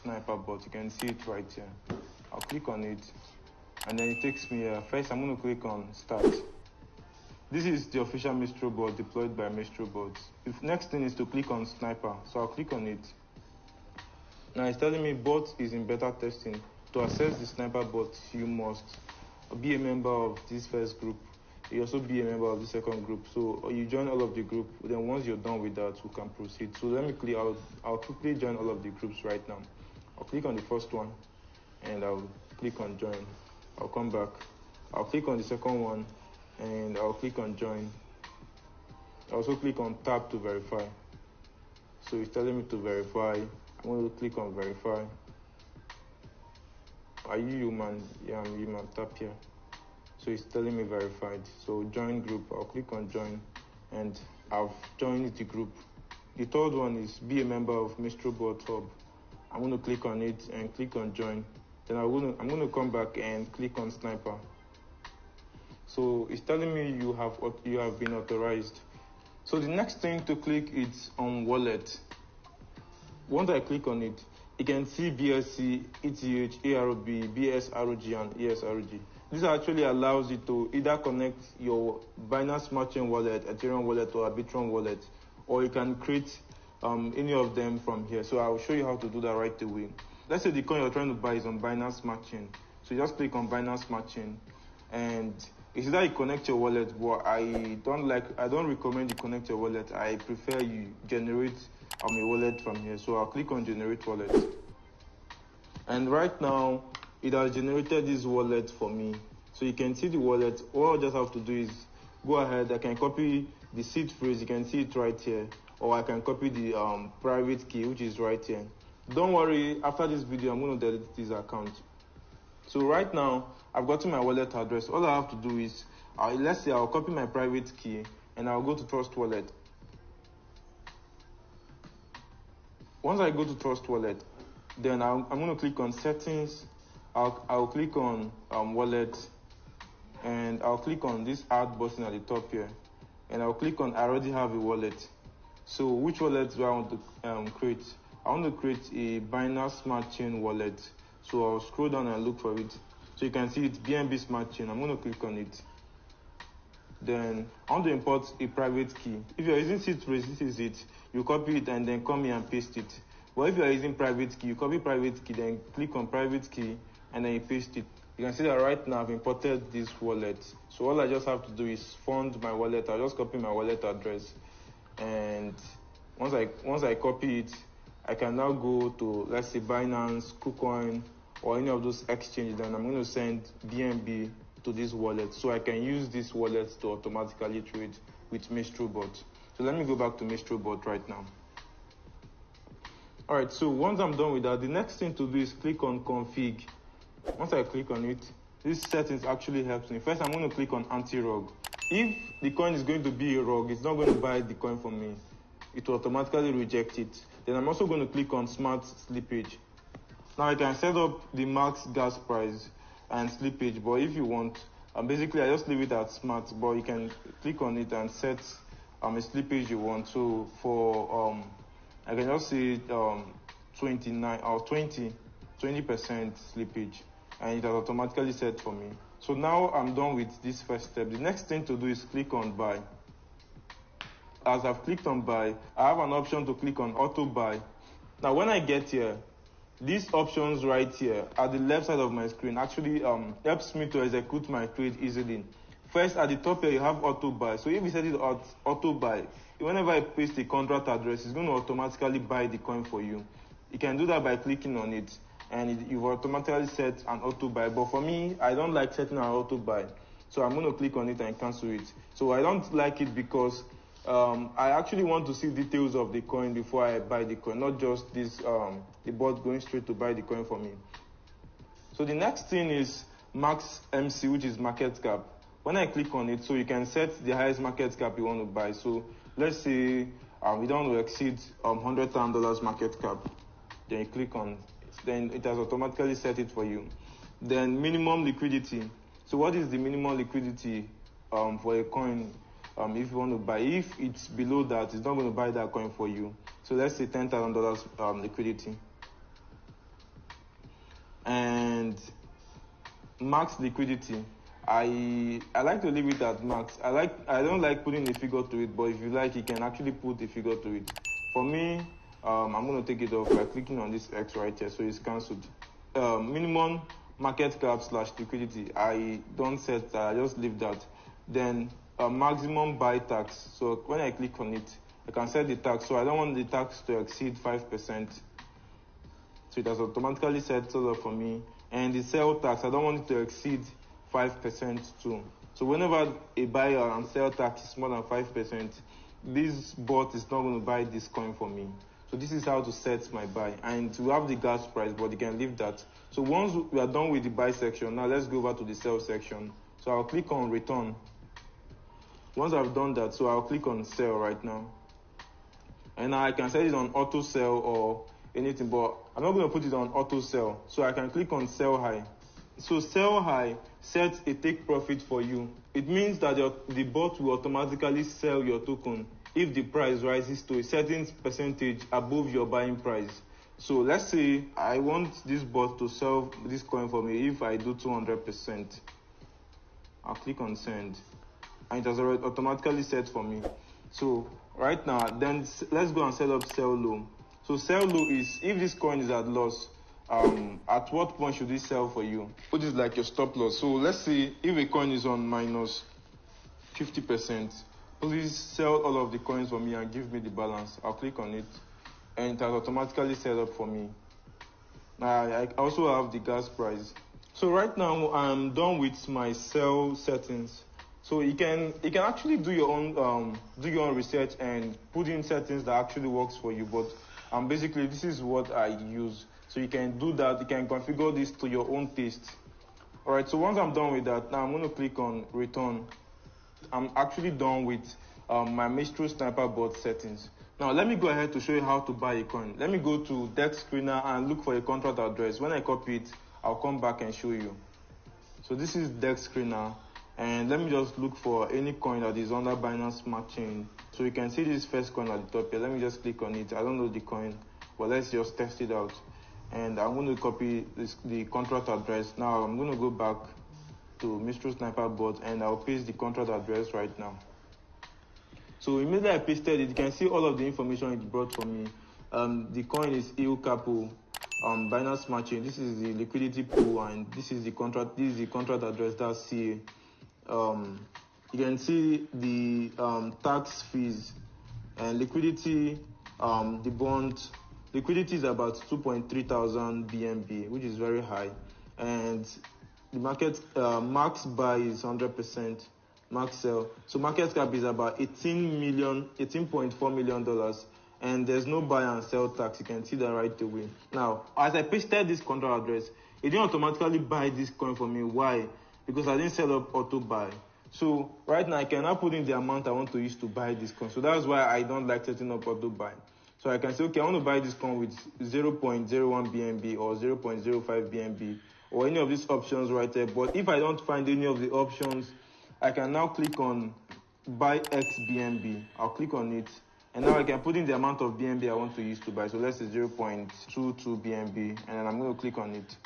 Sniper Bot. You can see it right here. I'll click on it, and then it takes me here. First, I'm going to click on Start. This is the official Maestro Bot deployed by Maestro Bot. The next thing is to click on Sniper, so I'll click on it. Now it's telling me Bot is in beta testing. To access the Sniper Bot, you must be a member of this first group. You also be a member of the second group. So you join all of the group. Then once you're done with that, we can proceed. So let me click. I'll quickly join all of the groups right now. I'll click on the first one, and I'll click on join. I'll come back. I'll click on the second one, and I'll click on join. I'll also click on tap to verify. So it's telling me to verify. I'm going to click on verify. Are you human? Yeah, I'm human. Tap here. So it's telling me verified. So join group. I'll click on join, and I've joined the group. The third one is be a member of Maestro Bot Hub. I'm going to click on it and click on join. Then I'm going to come back and click on Sniper. So it's telling me you have been authorized. So the next thing to click is on wallet. Once I click on it, you can see BSC, ETH, ARB, BSROG, and ESROG. This actually allows you to either connect your Binance Smart Chain wallet, Ethereum wallet, or Arbitrum wallet, or you can create any of them from here. So I'll show you how to do that right away. Let's say the coin you're trying to buy is on Binance Smart Chain. So you just click on Binance Smart Chain, and it's either you connect your wallet, but I don't recommend you connect your wallet. I prefer you generate a wallet from here. So I'll click on generate wallet. And right now, it has generated this wallet for me. So you can see the wallet. All I just have to do is go ahead. I can copy the seed phrase. You can see it right here. Or I can copy the private key, which is right here. Don't worry, after this video, I'm going to delete this account. So right now, I've gotten my wallet address. All I have to do is, let's say I'll copy my private key, and I'll go to Trust Wallet. Once I go to Trust Wallet, then I'm going to click on Settings. I'll click on Wallet, and I'll click on this Add button at the top here, and I'll click on I already have a wallet. So which wallet do I want to create? I want to create a Binance Smart Chain wallet. So I'll scroll down and look for it. So you can see it's BNB Smart Chain. I'm going to click on it. Then I want to import a private key. If you're using seed phrase, this is it. You copy it and then come here and paste it. But if you're using private key, you copy private key, then click on private key, and then you paste it. You can see that right now I've imported this wallet. So all I just have to do is fund my wallet. I'll just copy my wallet address. And once I copy it, I can now go to, let's say, Binance, KuCoin, or any of those exchanges, and I'm going to send BNB to this wallet. So I can use this wallet to automatically trade with Maestro Bot. So let me go back to Maestro Bot right now. All right, so once I'm done with that, the next thing to do is click on Config. Once I click on it, this settings actually helps me. First, I'm going to click on Anti-Rug. If the coin is going to be a rug, it's not going to buy the coin for me. It will automatically reject it. Then I'm also going to click on Smart Slippage. Now I can set up the max gas price and slippage, but if you want, basically I just leave it at smart, but you can click on it and set a slippage you want. So for I can just say 29 or 20% slippage, and it has automatically set for me. So now I'm done with this first step. The next thing to do is click on buy. As I've clicked on buy, I have an option to click on auto buy. Now when I get here, these options right here at the left side of my screen actually helps me to execute my trade easily. First, at the top here, you have auto buy. So if you set it auto buy, whenever I paste the contract address, it's going to automatically buy the coin for you. You can do that by clicking on it, and you've automatically set an auto buy. But for me, I don't like setting an auto buy. So I'm going to click on it and cancel it. So I don't like it because I actually want to see details of the coin before I buy the coin, not just this the bot going straight to buy the coin for me. So the next thing is max MC, which is market cap. When I click on it, so you can set the highest market cap you want to buy. So let's say we don't want to exceed $100,000 market cap. Then you click on it. Then it has automatically set it for you. Then minimum liquidity. So what is the minimum liquidity for a coin? If you want to buy, if it's below that, it's not going to buy that coin for you. So let's say $10,000 liquidity. and max liquidity. I like to leave it at max. I don't like putting a figure to it, but if you like, you can actually put a figure to it. For me, I'm going to take it off by clicking on this X right here, so it's cancelled. Minimum market cap / liquidity, I don't set that, I just leave that. Then maximum buy tax. So when I click on it, I can set the tax. So I don't want the tax to exceed 5%. So it has automatically set it up for me. And the sell tax, I don't want it to exceed 5% too. So whenever a buyer and sell tax is more than 5%, this bot is not going to buy this coin for me. So this is how to set my buy. And we have the gas price, but you can leave that. So once we are done with the buy section, now let's go over to the sell section. So I'll click on return. Once I've done that, so I'll click on sell right now. And now I can set it on auto sell or anything, but I'm not going to put it on auto sell. So I can click on sell high. So sell high sets a take profit for you. It means that the bot will automatically sell your token if the price rises to a certain percentage above your buying price. So let's say I want this bot to sell this coin for me. If I do 200%, I'll click on send, and it has already automatically set for me. So right now, then let's go and set up sell low. So sell low is if this coin is at loss, at what point should it sell for you? Which is like your stop loss. So let's say if a coin is on minus 50%, please sell all of the coins for me and give me the balance. I'll click on it, and it has automatically set up for me. Now I also have the gas price. So right now I'm done with my sell settings. So you can actually do your own research and put in settings that actually works for you. But basically this is what I use. So you can do that. You can configure this to your own taste. All right. So once I'm done with that, now I'm going to click on return. I'm actually done with my Maestro Sniper Bot settings. Now let me go ahead to show you how to buy a coin. Let me go to Dex Screener and look for a contract address. When I copy it, I'll come back and show you. So this is Dex Screener, and let me just look for any coin that is under Binance Smart Chain. So you can see this first coin at the top here. Let me just click on it. I don't know the coin, but let's just test it out. And I'm going to copy the contract address. Now I'm going to go back to Maestro Sniper Bot, and I'll paste the contract address right now. So immediately I pasted it, you can see all of the information it brought for me. The coin is Il Capo, Binance Smart Chain. This is the liquidity pool, and this is the contract. This is the contract address. That's CA. You can see the tax fees and liquidity. The bond liquidity is about 2.3 thousand BNB, which is very high, and the market max buy is 100%, max sell. So market cap is about $18.4 million, and there's no buy and sell tax. You can see that right away. Now, as I pasted this contract address, it didn't automatically buy this coin for me. Why? Because I didn't set up auto buy. So right now I can now put in the amount I want to use to buy this coin. So that's why I don't like setting up auto buy. So I can say, okay, I want to buy this coin with 0.01 BNB or 0.05 BNB or any of these options right there. But if I don't find any of the options, I can now click on buy X BNB. I'll click on it, and now I can put in the amount of BNB I want to use to buy. So let's say 0.22 BNB, and then I'm going to click on it.